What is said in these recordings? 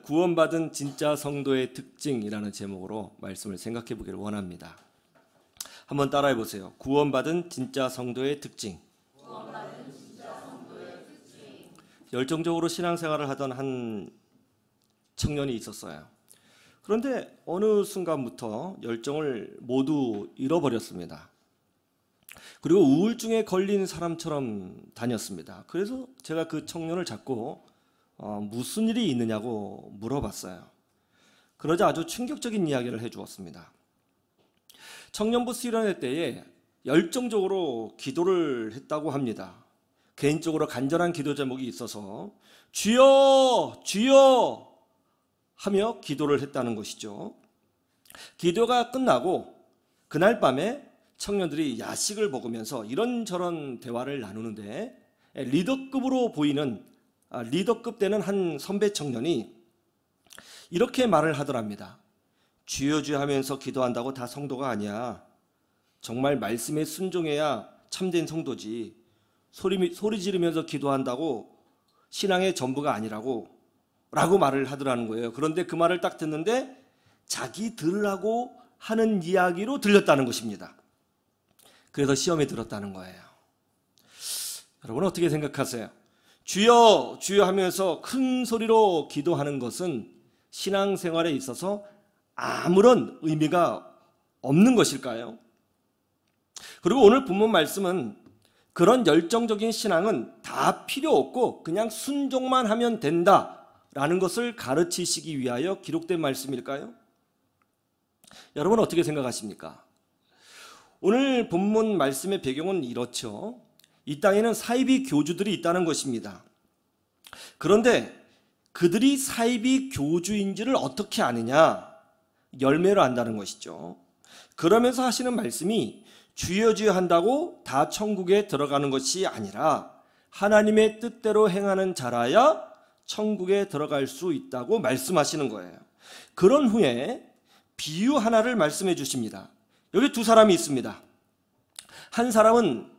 구원받은 진짜 성도의 특징이라는 제목으로 말씀을 생각해 보기를 원합니다. 한번 따라해 보세요. 구원받은 진짜 성도의 특징. 열정적으로 신앙생활을 하던 한 청년이 있었어요. 그런데 어느 순간부터 열정을 모두 잃어버렸습니다. 그리고 우울증에 걸린 사람처럼 다녔습니다. 그래서 제가 그 청년을 잡고 무슨 일이 있느냐고 물어봤어요. 그러자 아주 충격적인 이야기를 해주었습니다. 청년부 수련회 때에 열정적으로 기도를 했다고 합니다. 개인적으로 간절한 기도 제목이 있어서 주여 주여 하며 기도를 했다는 것이죠. 기도가 끝나고 그날 밤에 청년들이 야식을 먹으면서 이런저런 대화를 나누는데 리더급으로 보이는 리더급 되는 한 선배 청년이 이렇게 말을 하더랍니다. 주여 주여 하면서 기도한다고 다 성도가 아니야. 정말 말씀에 순종해야 참된 성도지. 소리 지르면서 기도한다고 신앙의 전부가 아니라고 라고 말을 하더라는 거예요. 그런데 그 말을 딱 듣는데 자기 들으라고 하는 이야기로 들렸다는 것입니다. 그래서 시험에 들었다는 거예요. 여러분 어떻게 생각하세요? 주여 주여 하면서 큰 소리로 기도하는 것은 신앙생활에 있어서 아무런 의미가 없는 것일까요? 그리고 오늘 본문 말씀은 그런 열정적인 신앙은 다 필요 없고 그냥 순종만 하면 된다라는 것을 가르치시기 위하여 기록된 말씀일까요? 여러분 어떻게 생각하십니까? 오늘 본문 말씀의 배경은 이렇죠. 이 땅에는 사이비 교주들이 있다는 것입니다. 그런데 그들이 사이비 교주인지를 어떻게 아느냐? 열매로 안다는 것이죠. 그러면서 하시는 말씀이 주여 주여 한다고 다 천국에 들어가는 것이 아니라 하나님의 뜻대로 행하는 자라야 천국에 들어갈 수 있다고 말씀하시는 거예요. 그런 후에 비유 하나를 말씀해 주십니다. 여기 두 사람이 있습니다. 한 사람은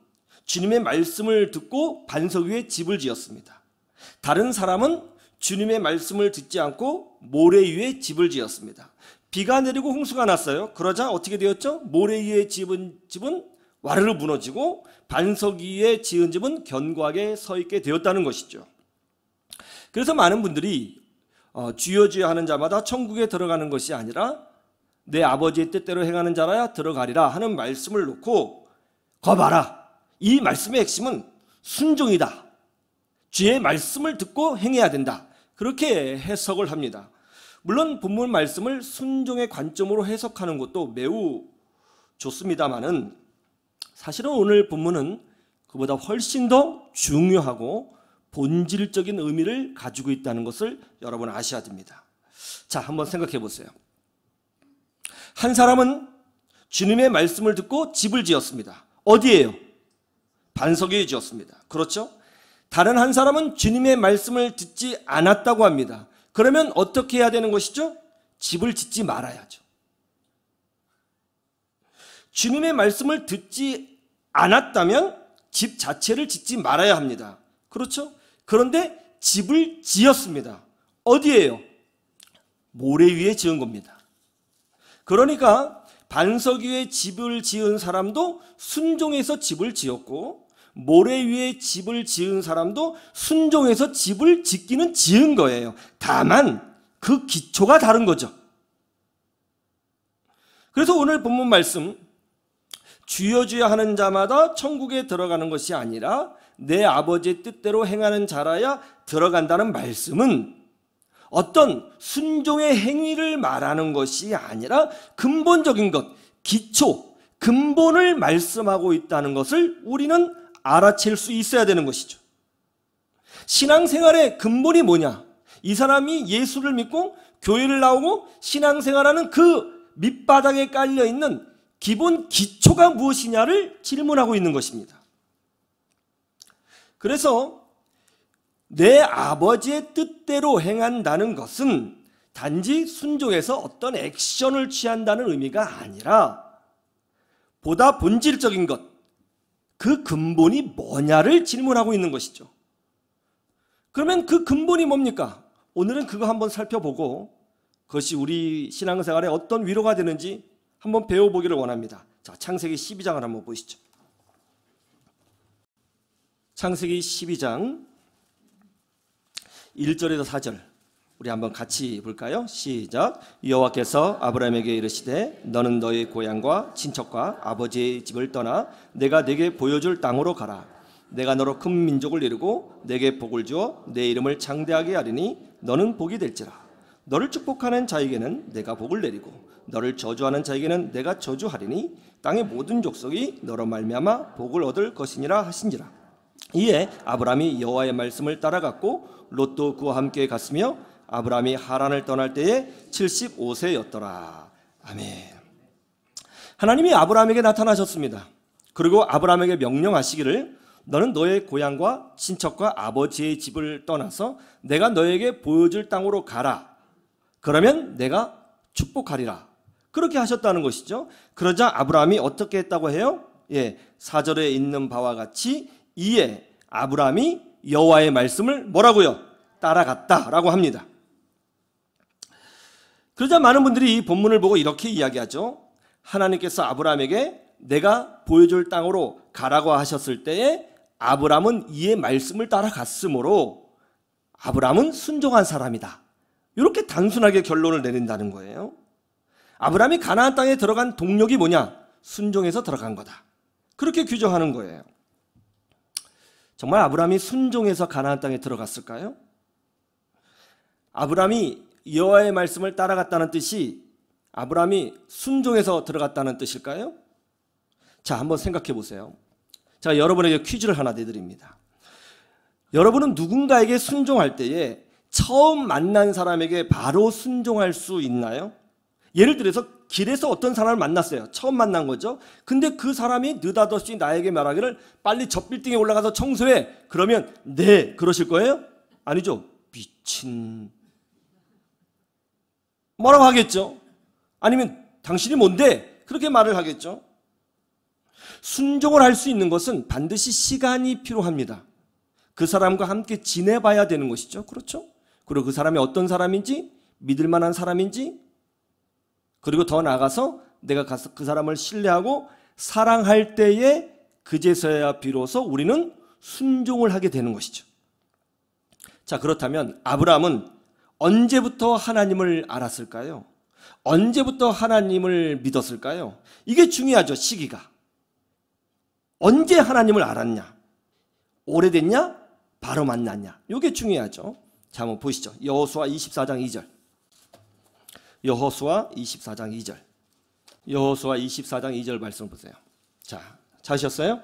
주님의 말씀을 듣고 반석 위에 집을 지었습니다. 다른 사람은 주님의 말씀을 듣지 않고 모래 위에 집을 지었습니다. 비가 내리고 홍수가 났어요. 그러자 어떻게 되었죠? 모래 위에 지은 집은 와르르 무너지고 반석 위에 지은 집은 견고하게 서 있게 되었다는 것이죠. 그래서 많은 분들이 주여 주여 하는 자마다 천국에 들어가는 것이 아니라 내 아버지의 뜻대로 행하는 자라야 들어가리라 하는 말씀을 놓고 거봐라. 이 말씀의 핵심은 순종이다. 주의 말씀을 듣고 행해야 된다. 그렇게 해석을 합니다. 물론 본문 말씀을 순종의 관점으로 해석하는 것도 매우 좋습니다만은 사실은 오늘 본문은 그보다 훨씬 더 중요하고 본질적인 의미를 가지고 있다는 것을 여러분 아셔야 됩니다. 자, 한번 생각해 보세요. 한 사람은 주님의 말씀을 듣고 집을 지었습니다. 어디예요? 반석 위에 지었습니다. 그렇죠? 다른 한 사람은 주님의 말씀을 듣지 않았다고 합니다. 그러면 어떻게 해야 되는 것이죠? 집을 짓지 말아야죠. 주님의 말씀을 듣지 않았다면 집 자체를 짓지 말아야 합니다. 그렇죠? 그런데 집을 지었습니다. 어디예요? 모래 위에 지은 겁니다. 그러니까 반석 위에 집을 지은 사람도 순종해서 집을 지었고 모래 위에 집을 지은 사람도 순종해서 집을 짓기는 지은 거예요. 다만 그 기초가 다른 거죠. 그래서 오늘 본문 말씀 주여 주여 하는 자마다 천국에 들어가는 것이 아니라 내 아버지의 뜻대로 행하는 자라야 들어간다는 말씀은 어떤 순종의 행위를 말하는 것이 아니라 근본적인 것, 기초, 근본을 말씀하고 있다는 것을 우리는 알아챌 수 있어야 되는 것이죠. 신앙생활의 근본이 뭐냐? 이 사람이 예수를 믿고 교회를 나오고 신앙생활하는 그 밑바닥에 깔려있는 기본 기초가 무엇이냐를 질문하고 있는 것입니다. 그래서 내 아버지의 뜻대로 행한다는 것은 단지 순종해서 어떤 액션을 취한다는 의미가 아니라 보다 본질적인 것, 그 근본이 뭐냐를 질문하고 있는 것이죠. 그러면 그 근본이 뭡니까? 오늘은 그거 한번 살펴보고 그것이 우리 신앙생활에 어떤 위로가 되는지 한번 배워보기를 원합니다. 자, 창세기 12장을 한번 보시죠. 창세기 12장 1절에서 4절 우리 한번 같이 볼까요? 시작. 여호와께서 아브라함에게 이르시되 너는 너의 고향과 친척과 아버지의 집을 떠나 내가 네게 보여줄 땅으로 가라. 내가 너로 큰 민족을 이루고 네게 복을 주어 내 이름을 장대하게 하리니 너는 복이 될지라. 너를 축복하는 자에게는 내가 복을 내리고 너를 저주하는 자에게는 내가 저주하리니 땅의 모든 족속이 너로 말미암아 복을 얻을 것이니라 하신지라. 이에 아브라함이 여호와의 말씀을 따라갔고 롯도 그와 함께 갔으며 아브라함이 하란을 떠날 때에 75세였더라. 아멘. 하나님이 아브라함에게 나타나셨습니다. 그리고 아브라함에게 명령하시기를 너는 너의 고향과 친척과 아버지의 집을 떠나서 내가 너에게 보여줄 땅으로 가라. 그러면 내가 축복하리라. 그렇게 하셨다는 것이죠. 그러자 아브라함이 어떻게 했다고 해요? 4절에 있는 바와 같이 이에 아브라함이 여호와의 말씀을 뭐라고요? 따라갔다라고 합니다. 그러자 많은 분들이 이 본문을 보고 이렇게 이야기하죠. 하나님께서 아브라함에게 내가 보여줄 땅으로 가라고 하셨을 때에 아브라함은 이의 말씀을 따라갔으므로 아브라함은 순종한 사람이다. 이렇게 단순하게 결론을 내린다는 거예요. 아브라함이 가나안 땅에 들어간 동력이 뭐냐? 순종해서 들어간 거다. 그렇게 규정하는 거예요. 정말 아브라함이 순종해서 가나안 땅에 들어갔을까요? 아브라함이 여호와의 말씀을 따라갔다는 뜻이 아브라함이 순종해서 들어갔다는 뜻일까요? 자, 한번 생각해 보세요. 자, 여러분에게 퀴즈를 하나 내드립니다. 여러분은 누군가에게 순종할 때에 처음 만난 사람에게 바로 순종할 수 있나요? 예를 들어서 길에서 어떤 사람을 만났어요. 처음 만난 거죠. 근데 그 사람이 느닷없이 나에게 말하기를 빨리 저 빌딩에 올라가서 청소해. 그러면 네, 그러실 거예요? 아니죠. 미친. 뭐라고 하겠죠? 아니면 당신이 뭔데? 그렇게 말을 하겠죠. 순종을 할 수 있는 것은 반드시 시간이 필요합니다. 그 사람과 함께 지내봐야 되는 것이죠. 그렇죠? 그리고 그 사람이 어떤 사람인지, 믿을 만한 사람인지, 그리고 더 나아가서 내가 가서 그 사람을 신뢰하고 사랑할 때에 그제서야 비로소 우리는 순종을 하게 되는 것이죠. 자, 그렇다면 아브라함은 언제부터 하나님을 알았을까요? 언제부터 하나님을 믿었을까요? 이게 중요하죠, 시기가. 언제 하나님을 알았냐? 오래됐냐? 바로 만났냐? 이게 중요하죠. 자, 한번 보시죠. 여호수아 24장 2절. 여호수아 24장 2절. 여호수아 24장 2절 말씀 보세요. 자, 찾으셨어요?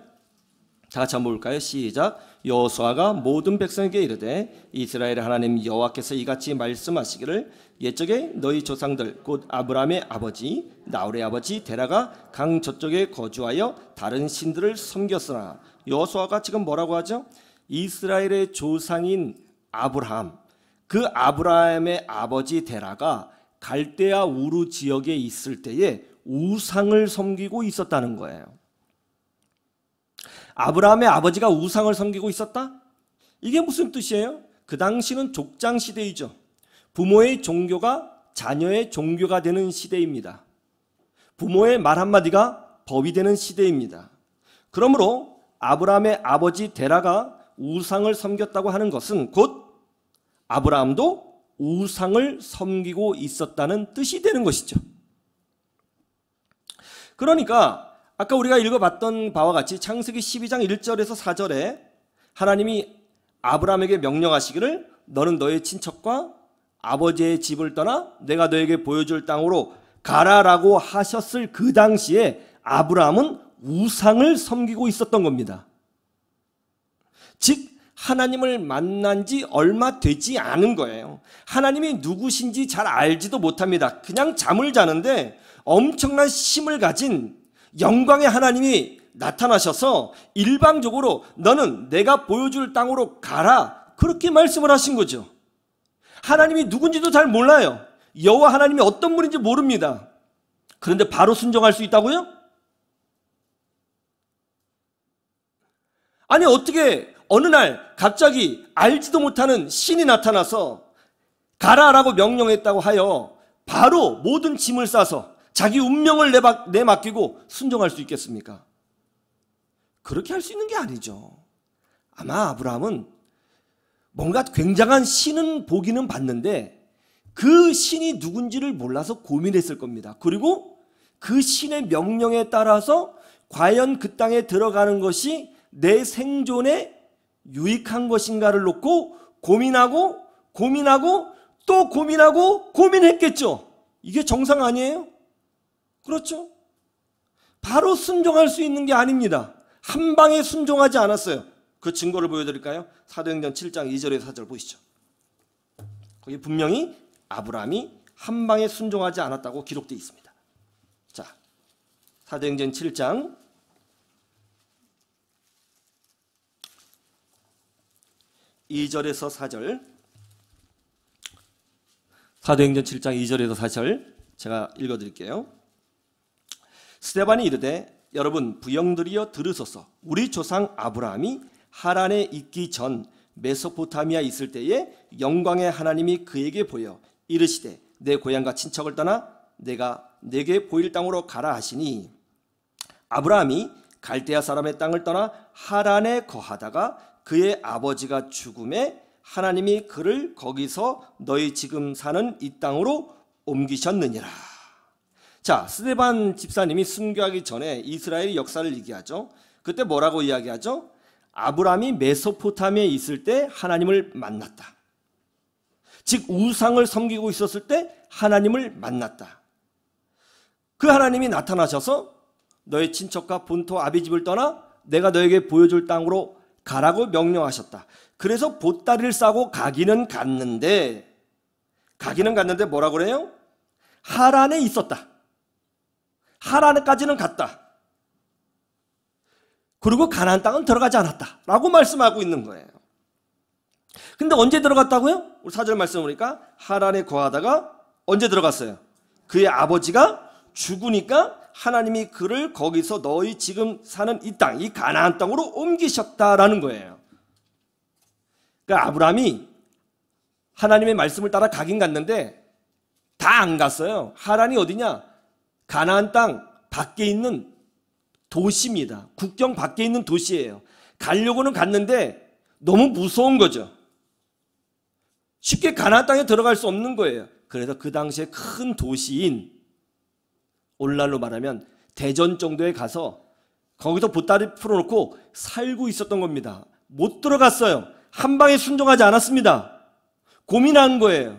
다 같이 한번 볼까요? 시작. 여호수아가 모든 백성에게 이르되 이스라엘의 하나님 여호와께서 이같이 말씀하시기를 옛적에 너희 조상들 곧 아브라함의 아버지 나홀의 아버지 데라가 강 저쪽에 거주하여 다른 신들을 섬겼으나 여호수아가 지금 뭐라고 하죠? 이스라엘의 조상인 아브라함, 그 아브라함의 아버지 데라가 갈대아 우르 지역에 있을 때에 우상을 섬기고 있었다는 거예요. 아브라함의 아버지가 우상을 섬기고 있었다? 이게 무슨 뜻이에요? 그 당시는 족장 시대이죠. 부모의 종교가 자녀의 종교가 되는 시대입니다. 부모의 말 한마디가 법이 되는 시대입니다. 그러므로 아브라함의 아버지 데라가 우상을 섬겼다고 하는 것은 곧 아브라함도 우상을 섬기고 있었다는 뜻이 되는 것이죠. 그러니까 아까 우리가 읽어봤던 바와 같이 창세기 12장 1절에서 4절에 하나님이 아브라함에게 명령하시기를 너는 너의 친척과 아버지의 집을 떠나 내가 너에게 보여줄 땅으로 가라라고 하셨을 그 당시에 아브라함은 우상을 섬기고 있었던 겁니다. 즉 하나님을 만난 지 얼마 되지 않은 거예요. 하나님이 누구신지 잘 알지도 못합니다. 그냥 잠을 자는데 엄청난 힘을 가진 영광의 하나님이 나타나셔서 일방적으로 너는 내가 보여줄 땅으로 가라 그렇게 말씀을 하신 거죠. 하나님이 누군지도 잘 몰라요. 여호와 하나님이 어떤 분인지 모릅니다. 그런데 바로 순종할 수 있다고요? 아니 어떻게 어느 날 갑자기 알지도 못하는 신이 나타나서 가라라고 명령했다고 하여 바로 모든 짐을 싸서 자기 운명을 내맡기고 순종할 수 있겠습니까? 그렇게 할 수 있는 게 아니죠. 아마 아브라함은 뭔가 굉장한 신은 보기는 봤는데 그 신이 누군지를 몰라서 고민했을 겁니다. 그리고 그 신의 명령에 따라서 과연 그 땅에 들어가는 것이 내 생존에 유익한 것인가를 놓고 고민하고 또 고민하고 고민했겠죠. 이게 정상 아니에요? 그렇죠? 바로 순종할 수 있는 게 아닙니다. 한 방에 순종하지 않았어요. 그 증거를 보여드릴까요? 사도행전 7장 2절에서 4절 보시죠. 거기 분명히 아브라함이 한 방에 순종하지 않았다고 기록되어 있습니다. 자, 사도행전 7장 2절에서 4절, 사도행전 7장 2절에서 4절 제가 읽어드릴게요. 스데반이 이르되 여러분 부영들이여 들으소서. 우리 조상 아브라함이 하란에 있기 전 메소포타미아 있을 때에 영광의 하나님이 그에게 보여 이르시되 내 고향과 친척을 떠나 내가 내게 보일 땅으로 가라 하시니 아브라함이 갈대아 사람의 땅을 떠나 하란에 거하다가 그의 아버지가 죽음에 하나님이 그를 거기서 너희 지금 사는 이 땅으로 옮기셨느니라. 자, 스데반 집사님이 순교하기 전에 이스라엘의 역사를 얘기하죠. 그때 뭐라고 이야기하죠? 아브라함이 메소포타미아에 있을 때 하나님을 만났다. 즉 우상을 섬기고 있었을 때 하나님을 만났다. 그 하나님이 나타나셔서 너의 친척과 본토 아비집을 떠나 내가 너에게 보여줄 땅으로 가라고 명령하셨다. 그래서 보따리를 싸고 가기는 갔는데 뭐라고 그래요? 하란에 있었다. 하란에까지는 갔다. 그리고 가나안 땅은 들어가지 않았다 라고 말씀하고 있는 거예요. 근데 언제 들어갔다고요? 우리 4절 말씀 보니까 하란에 거하다가 언제 들어갔어요? 그의 아버지가 죽으니까 하나님이 그를 거기서 너희 지금 사는 이 땅, 이 가나안 땅으로 옮기셨다라는 거예요. 그러니까 아브라함이 하나님의 말씀을 따라 가긴 갔는데 다 안 갔어요. 하란이 어디냐? 가나안 땅 밖에 있는 도시입니다. 국경 밖에 있는 도시예요. 가려고는 갔는데 너무 무서운 거죠. 쉽게 가나안 땅에 들어갈 수 없는 거예요. 그래서 그 당시에 큰 도시인 오늘날로 말하면 대전 정도에 가서 거기서 보따리 풀어놓고 살고 있었던 겁니다. 못 들어갔어요. 한 방에 순종하지 않았습니다. 고민한 거예요.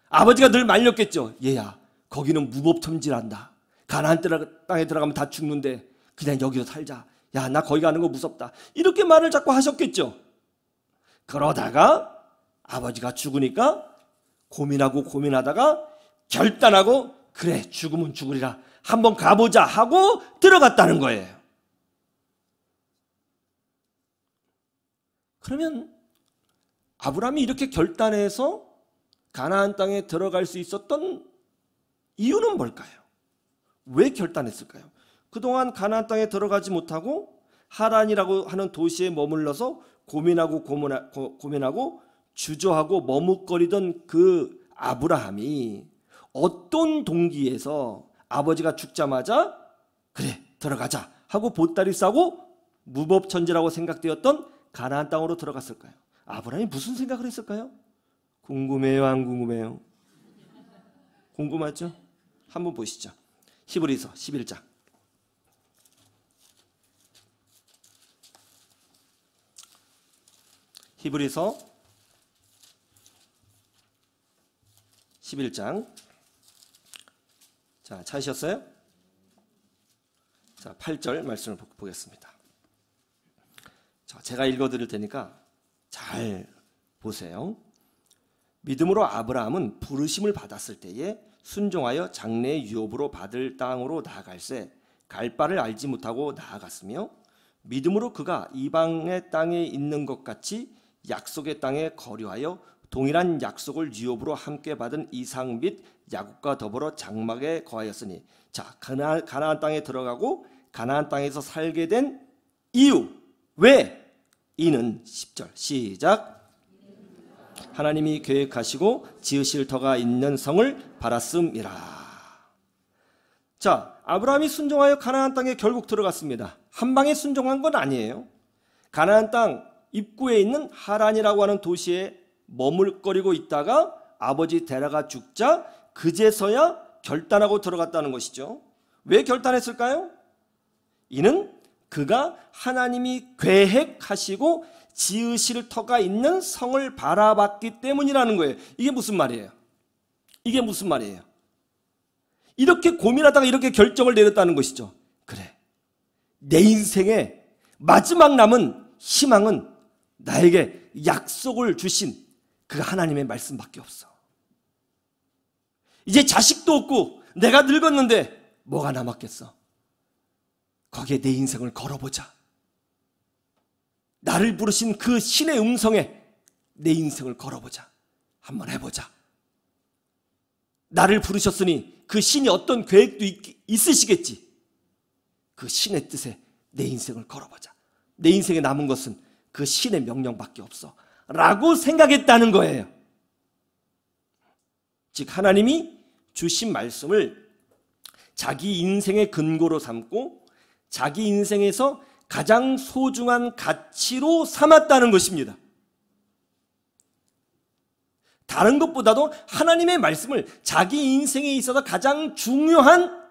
아버지가 늘 말렸겠죠. 얘야, 거기는 무법천지란다. 가나안 땅에 들어가면 다 죽는데 그냥 여기서 살자. 야, 나 거기 가는 거 무섭다. 이렇게 말을 자꾸 하셨겠죠. 그러다가 아버지가 죽으니까 고민하다가 결단하고 그래, 죽으면 죽으리라. 한번 가보자 하고 들어갔다는 거예요. 그러면 아브라함이 이렇게 결단해서 가나안 땅에 들어갈 수 있었던 이유는 뭘까요? 왜 결단했을까요? 그동안 가나안 땅에 들어가지 못하고 하란이라고 하는 도시에 머물러서 고민하고 주저하고 머뭇거리던 그 아브라함이 어떤 동기에서 아버지가 죽자마자 그래 들어가자 하고 보따리 싸고 무법천지라고 생각되었던 가나안 땅으로 들어갔을까요? 아브라함이 무슨 생각을 했을까요? 궁금해요, 안 궁금해요? 궁금하죠? 한번 보시죠. 히브리서 11장. 히브리서 11장. 자, 찾으셨어요? 자, 8절 말씀을 보겠습니다. 자, 제가 읽어드릴 테니까 잘 보세요. 믿음으로 아브라함은 부르심을 받았을 때에 순종하여 장래의 유업으로 받을 땅으로 나아갈새 갈 바를 알지 못하고 나아갔으며 믿음으로 그가 이방의 땅에 있는 것 같이 약속의 땅에 거류하여 동일한 약속을 유업으로 함께 받은 이삭 및 야곱과 더불어 장막에 거하였으니 자, 가나안 땅에 들어가고 가나안 땅에서 살게 된 이유 왜? 이는 10절 시작 하나님이 계획하시고 지으실 터가 있는 성을 바랐음이라. 자, 아브라함이 순종하여 가나안 땅에 결국 들어갔습니다. 한 방에 순종한 건 아니에요. 가나안 땅 입구에 있는 하란이라고 하는 도시에 머물거리고 있다가 아버지 데라가 죽자 그제서야 결단하고 들어갔다는 것이죠. 왜 결단했을까요? 이는 그가 하나님이 계획하시고 지으실 터가 있는 성을 바라봤기 때문이라는 거예요. 이게 무슨 말이에요? 이게 무슨 말이에요? 이렇게 고민하다가 이렇게 결정을 내렸다는 것이죠. 그래, 내 인생의 마지막 남은 희망은 나에게 약속을 주신 그 하나님의 말씀밖에 없어. 이제 자식도 없고 내가 늙었는데 뭐가 남았겠어? 거기에 내 인생을 걸어보자. 나를 부르신 그 신의 음성에 내 인생을 걸어보자. 한번 해보자. 나를 부르셨으니 그 신이 어떤 계획도 있으시겠지. 그 신의 뜻에 내 인생을 걸어보자. 내 인생에 남은 것은 그 신의 명령밖에 없어 라고 생각했다는 거예요. 즉 하나님이 주신 말씀을 자기 인생의 근거로 삼고 자기 인생에서 가장 소중한 가치로 삼았다는 것입니다. 다른 것보다도 하나님의 말씀을 자기 인생에 있어서 가장 중요한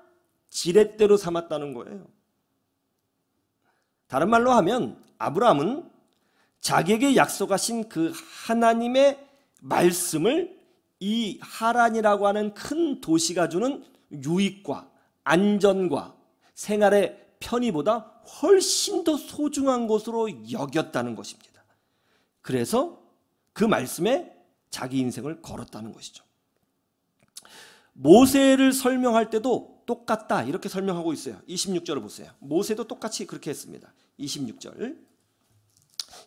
지렛대로 삼았다는 거예요. 다른 말로 하면 아브라함은 자기에게 약속하신 그 하나님의 말씀을 이 하란이라고 하는 큰 도시가 주는 유익과 안전과 생활의 편의보다 훨씬 더 소중한 것으로 여겼다는 것입니다. 그래서 그 말씀에 자기 인생을 걸었다는 것이죠. 모세를 설명할 때도 똑같다 이렇게 설명하고 있어요. 26절을 보세요. 모세도 똑같이 그렇게 했습니다. 26절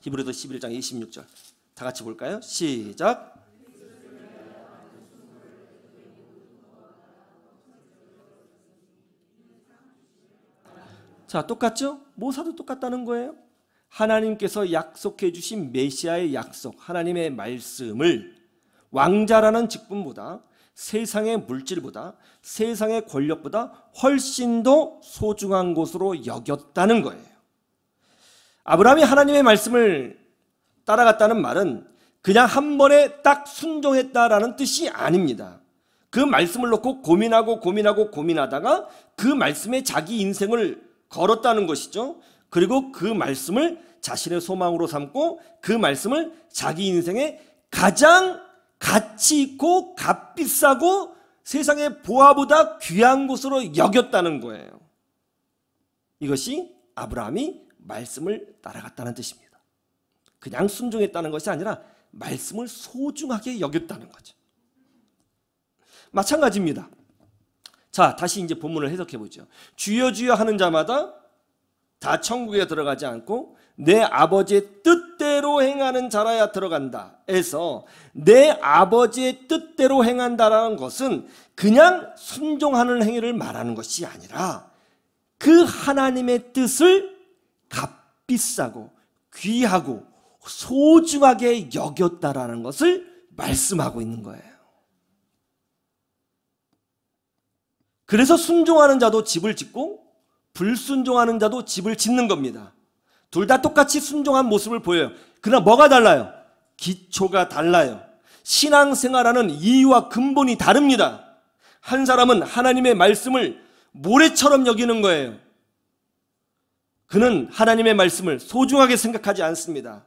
히브리서 11장 26절 다 같이 볼까요? 시작. 자, 똑같죠? 모세도 똑같다는 거예요. 하나님께서 약속해 주신 메시아의 약속, 하나님의 말씀을 왕자라는 직분보다 세상의 물질보다 세상의 권력보다 훨씬 더 소중한 것으로 여겼다는 거예요. 아브라함이 하나님의 말씀을 따라갔다는 말은 그냥 한 번에 딱 순종했다라는 뜻이 아닙니다. 그 말씀을 놓고 고민하다가 그 말씀에 자기 인생을 걸었다는 것이죠. 그리고 그 말씀을 자신의 소망으로 삼고 그 말씀을 자기 인생의 가장 가치 있고 값비싸고 세상의 보화보다 귀한 것으로 여겼다는 거예요. 이것이 아브라함이 말씀을 따라갔다는 뜻입니다. 그냥 순종했다는 것이 아니라 말씀을 소중하게 여겼다는 거죠. 마찬가지입니다. 자, 다시 이제 본문을 해석해 보죠. 주여 주여 하는 자마다 다 천국에 들어가지 않고 내 아버지의 뜻대로 행하는 자라야 들어간다 해서 내 아버지의 뜻대로 행한다라는 것은 그냥 순종하는 행위를 말하는 것이 아니라 그 하나님의 뜻을 값비싸고 귀하고 소중하게 여겼다라는 것을 말씀하고 있는 거예요. 그래서 순종하는 자도 집을 짓고 불순종하는 자도 집을 짓는 겁니다. 둘 다 똑같이 순종한 모습을 보여요. 그러나 뭐가 달라요? 기초가 달라요. 신앙생활하는 이유와 근본이 다릅니다. 한 사람은 하나님의 말씀을 모래처럼 여기는 거예요. 그는 하나님의 말씀을 소중하게 생각하지 않습니다.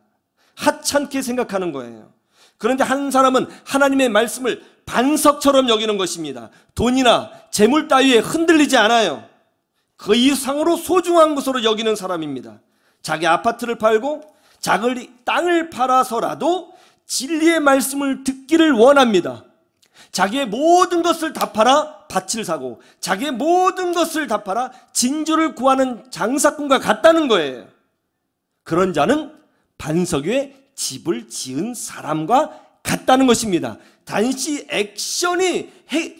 하찮게 생각하는 거예요. 그런데 한 사람은 하나님의 말씀을 반석처럼 여기는 것입니다. 돈이나 재물 따위에 흔들리지 않아요. 그 이상으로 소중한 것으로 여기는 사람입니다. 자기 아파트를 팔고 자기 땅을 팔아서라도 진리의 말씀을 듣기를 원합니다. 자기의 모든 것을 다 팔아 밭을 사고 자기의 모든 것을 다 팔아 진주를 구하는 장사꾼과 같다는 거예요. 그런 자는 반석 위에 집을 지은 사람과 같다는 것입니다. 단지 액션이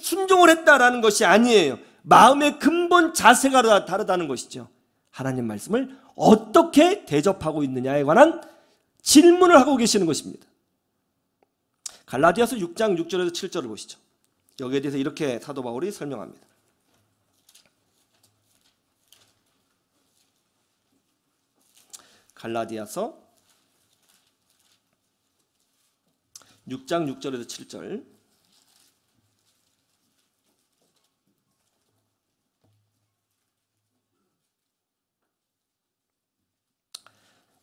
순종을 했다라는 것이 아니에요. 마음의 근본 자세가 다르다는 것이죠. 하나님 말씀을 어떻게 대접하고 있느냐에 관한 질문을 하고 계시는 것입니다. 갈라디아서 6장 6절에서 7절을 보시죠. 여기에 대해서 이렇게 사도 바울이 설명합니다. 갈라디아서 6장 6절에서 7절.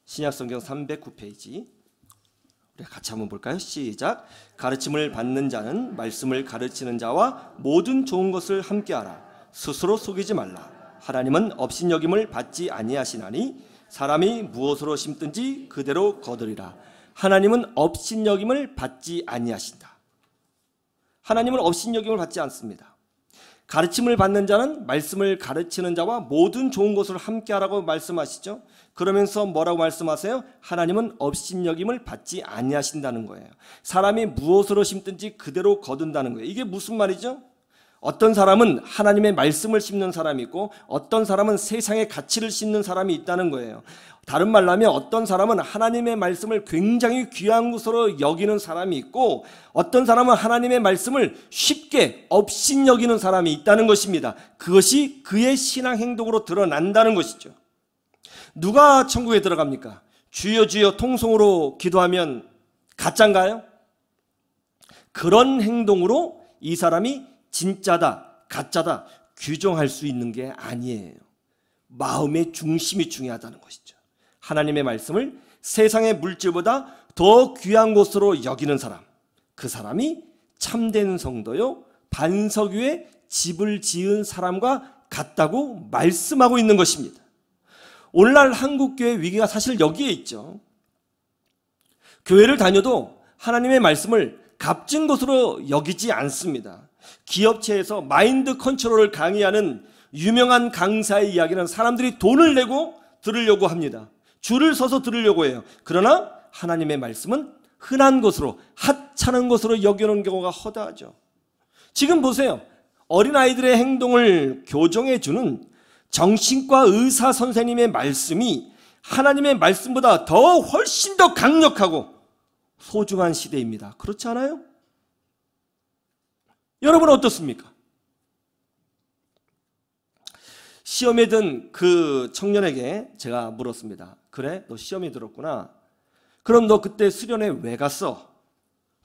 신약성경 309페이지. 우리 같이 한번 볼까요? 시작. 가르침을 받는 자는 말씀을 가르치는 자와 모든 좋은 것을 함께하라. 스스로 속이지 말라. 하나님은 업신여김을 받지 아니하시나니 사람이 무엇으로 심든지 그대로 거두리라. 하나님은 업신여김을 받지 아니하신다. 하나님은 업신여김을 받지 않습니다. 가르침을 받는 자는 말씀을 가르치는 자와 모든 좋은 것을 함께하라고 말씀하시죠. 그러면서 뭐라고 말씀하세요? 하나님은 업신여김을 받지 아니하신다는 거예요. 사람이 무엇으로 심든지 그대로 거둔다는 거예요. 이게 무슨 말이죠? 어떤 사람은 하나님의 말씀을 심는 사람이 있고 어떤 사람은 세상의 가치를 심는 사람이 있다는 거예요. 다른 말로 하면 어떤 사람은 하나님의 말씀을 굉장히 귀한 것으로 여기는 사람이 있고 어떤 사람은 하나님의 말씀을 쉽게 업신여기는 사람이 있다는 것입니다. 그것이 그의 신앙 행동으로 드러난다는 것이죠. 누가 천국에 들어갑니까? 주여 주여 통성으로 기도하면 가짜인가요? 그런 행동으로 이 사람이 진짜다, 가짜다 규정할 수 있는 게 아니에요. 마음의 중심이 중요하다는 것이죠. 하나님의 말씀을 세상의 물질보다 더 귀한 것으로 여기는 사람, 그 사람이 참된 성도요, 반석 위에 집을 지은 사람과 같다고 말씀하고 있는 것입니다. 오늘날 한국교회 위기가 사실 여기에 있죠. 교회를 다녀도 하나님의 말씀을 값진 것으로 여기지 않습니다. 기업체에서 마인드 컨트롤을 강의하는 유명한 강사의 이야기는 사람들이 돈을 내고 들으려고 합니다. 줄을 서서 들으려고 해요. 그러나 하나님의 말씀은 흔한 것으로, 하찮은 것으로 여기는 경우가 허다하죠. 지금 보세요. 어린아이들의 행동을 교정해주는 정신과 의사 선생님의 말씀이 하나님의 말씀보다 더 훨씬 더 강력하고 소중한 시대입니다. 그렇지 않아요? 여러분은 어떻습니까? 시험에 든 그 청년에게 제가 물었습니다. 그래? 너 시험에 들었구나. 그럼 너 그때 수련회 왜 갔어?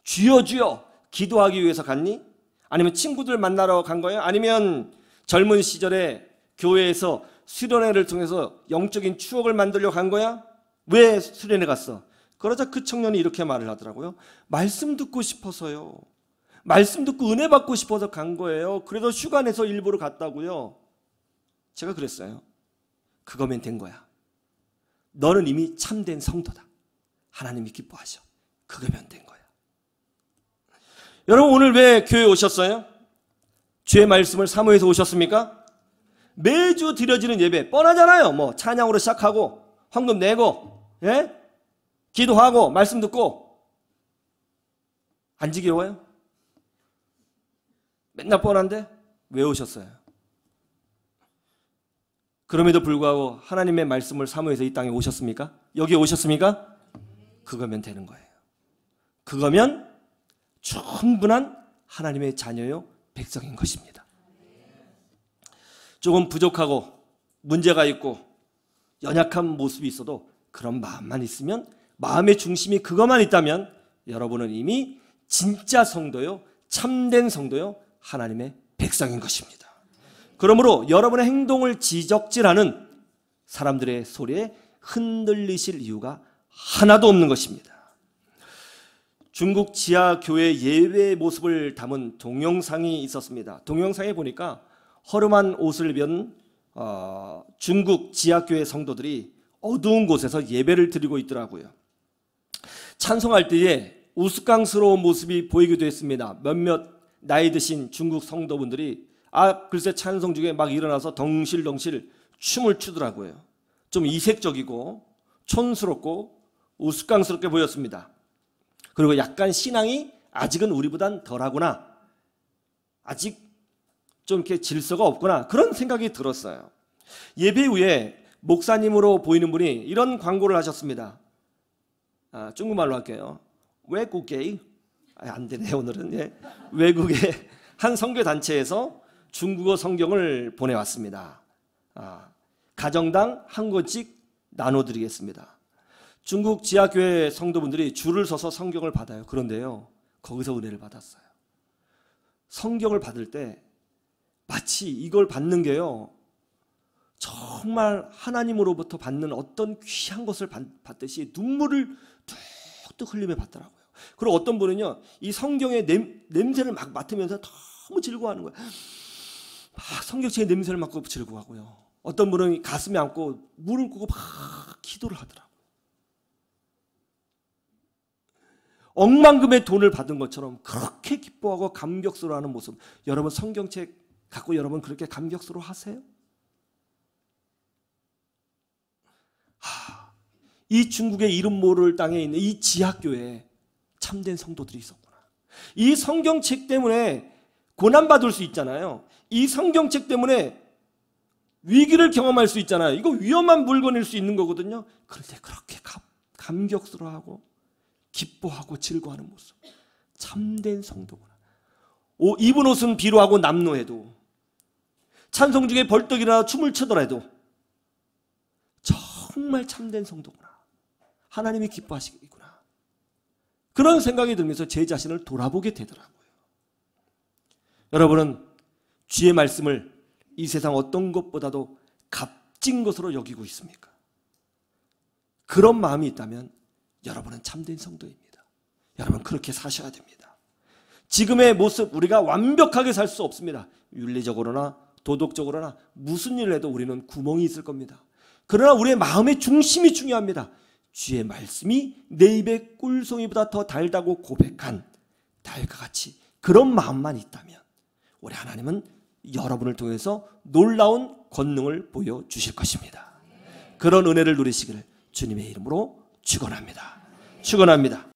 주여 주여 기도하기 위해서 갔니? 아니면 친구들 만나러 간 거예요? 아니면 젊은 시절에 교회에서 수련회를 통해서 영적인 추억을 만들려고 간 거야? 왜 수련회 갔어? 그러자 그 청년이 이렇게 말을 하더라고요. 말씀 듣고 싶어서요. 말씀 듣고 은혜 받고 싶어서 간 거예요. 그래서 휴가 내서 일부러 갔다고요. 제가 그랬어요. 그거면 된 거야. 너는 이미 참된 성도다. 하나님이 기뻐하셔. 그거면 된 거야. 여러분 오늘 왜 교회에 오셨어요? 주의 말씀을 사모해서 오셨습니까? 매주 드려지는 예배 뻔하잖아요. 뭐 찬양으로 시작하고 헌금 내고 예? 기도하고 말씀 듣고 안 지겨워요? 맨날 뻔한데 왜 오셨어요? 그럼에도 불구하고 하나님의 말씀을 사모해서 이 땅에 오셨습니까? 여기에 오셨습니까? 그거면 되는 거예요. 그거면 충분한 하나님의 자녀요 백성인 것입니다. 조금 부족하고 문제가 있고 연약한 모습이 있어도 그런 마음만 있으면, 마음의 중심이 그것만 있다면 여러분은 이미 진짜 성도요, 참된 성도요, 하나님의 백성인 것입니다. 그러므로 여러분의 행동을 지적질하는 사람들의 소리에 흔들리실 이유가 하나도 없는 것입니다. 중국 지하 교회 예외의 모습을 담은 동영상이 있었습니다. 동영상에 보니까 허름한 옷을 입은 중국 지하교회 성도들이 어두운 곳에서 예배를 드리고 있더라고요. 찬송할 때에 우스꽝스러운 모습이 보이기도 했습니다. 몇몇 나이 드신 중국 성도분들이 글쎄 찬송 중에 막 일어나서 덩실덩실 춤을 추더라고요. 좀 이색적이고 촌스럽고 우스꽝스럽게 보였습니다. 그리고 약간 신앙이 아직은 우리보단 덜하구나, 아직 좀 이렇게 질서가 없구나, 그런 생각이 들었어요. 예배 후에 목사님으로 보이는 분이 이런 광고를 하셨습니다. 중국말로 할게요. 외국계 안 되네 오늘은. 예. 외국의 한 선교 단체에서 중국어 성경을 보내왔습니다. 가정당 한 권씩 나눠드리겠습니다. 중국 지하교회 성도분들이 줄을 서서 성경을 받아요. 그런데요, 거기서 은혜를 받았어요. 성경을 받을 때 마치 이걸 받는 게요, 정말 하나님으로부터 받는 어떤 귀한 것을 받듯이 눈물을 뚝뚝 흘리며 받더라고요. 그리고 어떤 분은요, 이 성경의 냄새를 막 맡으면서 너무 즐거워하는 거예요. 막 성경책의 냄새를 맡고 즐거워하고요. 어떤 분은 가슴에 안고 무릎 꿇고 막 기도를 하더라고요. 억만금의 돈을 받은 것처럼 그렇게 기뻐하고 감격스러워하는 모습. 여러분 성경책 갖고 여러분 그렇게 감격스러워하세요? 이 중국의 이름 모를 땅에 있는 이 지하교회에 참된 성도들이 있었구나. 이 성경책 때문에 고난받을 수 있잖아요. 이 성경책 때문에 위기를 경험할 수 있잖아요. 이거 위험한 물건일 수 있는 거거든요. 그런데 그렇게 감격스러워하고 기뻐하고 즐거워하는 모습. 참된 성도구나. 입은 옷은 비로하고 남노해도, 찬송 중에 벌떡 일어나 춤을 추더라도 정말 참된 성도구나. 하나님이 기뻐하시겠구나. 그런 생각이 들면서 제 자신을 돌아보게 되더라고요. 여러분은 주의 말씀을 이 세상 어떤 것보다도 값진 것으로 여기고 있습니까? 그런 마음이 있다면 여러분은 참된 성도입니다. 여러분 그렇게 사셔야 됩니다. 지금의 모습, 우리가 완벽하게 살 수 없습니다. 윤리적으로나 도덕적으로나 무슨 일을 해도 우리는 구멍이 있을 겁니다. 그러나 우리의 마음의 중심이 중요합니다. 주의 말씀이 내 입의 꿀송이보다 더 달다고 고백한 달과 같이 그런 마음만 있다면 우리 하나님은 여러분을 통해서 놀라운 권능을 보여주실 것입니다. 그런 은혜를 누리시기를 주님의 이름으로 축원합니다. 축원합니다.